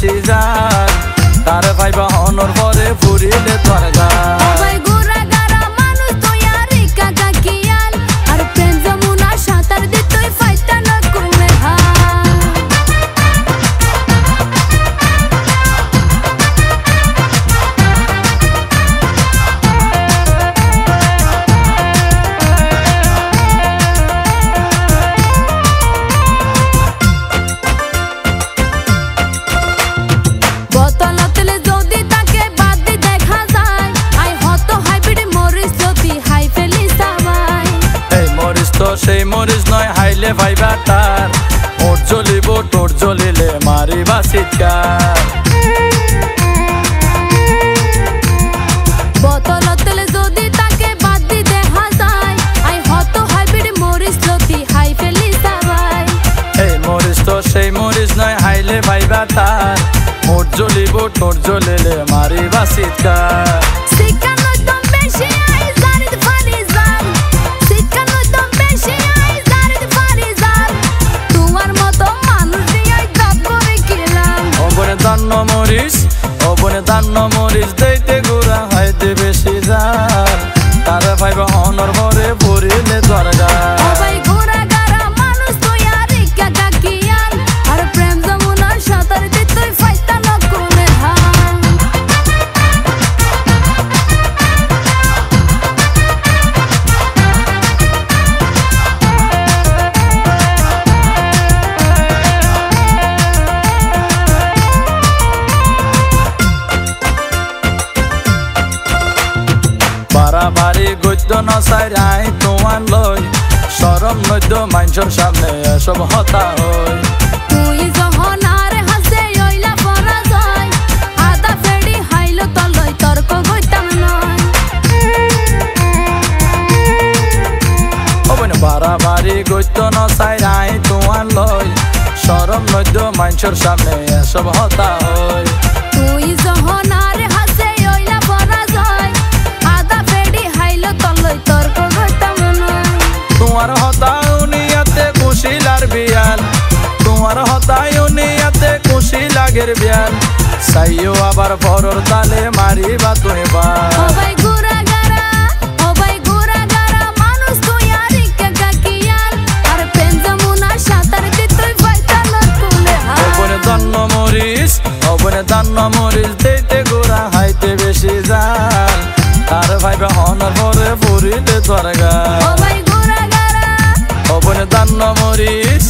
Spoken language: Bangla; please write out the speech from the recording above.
বেশি যান তার ভাইবা হনর পরে ফুরিলে তোর গান সেই মরিস নয় হাইলে ভাইবা তার ওর জ্বলিব তোর জ্বলিলে মারিবা চিৎকার বোতলতলে যদি তাকে বাদ দি দেখা যায় আই হত হাইব্রিড মরিস লতি হাই ফেলি সবাই এই মরিস তো সেই মরিস নয় হাইলে ভাইবা তার ওর জ্বলিব তোর জ্বলিলে মারিবা চিৎকার দান্ন মরিচ দেইতে গুড়া হাইতে বেশি যান তার ভাইবা হনর ভরে পড়িলে দরগা বাড়াবাড়ি গদ্য নসাই আই তোমার লই সরম নদ্য মানুষের সামনে এসব হতা হই তুই যখন আর হাসে ওইলা পরা যায় আদা ফেড়ি হাইলো তলই তর্ক গইতাম নয় ওবনে বাড়াবাড়ি গদ্য নসাই আই তোমার লই সরম নদ্য মানুষের সামনে এসব হতা হই তুই যখন আর হাসে ওইলা পরা যায় আদা ফেড়ি হাইলো তলই তর্ক গইতাম নয় তোমার হতায়নিয়াতে খুশি লার বিয়ান তোমার হতায়নিয়াতে খুশি লাগের বিয়ান সাইও আবার ভরর তালে মারিবা তুই বা ও ভাই গুরা গারা মানুষ তুই আর ইকা কিয়াল আর পেন যমুনা সাঁতার দি তুই ফাইতা লকুলে হাল ওবনে দান্ন মরিচ দেইতে গোরা হাইতে বেশি যান তার ভাইবা হনর ভরে ফুরিলে তোর গান ও ভাই গুরা গারা ওবনে দান্ন মরিচ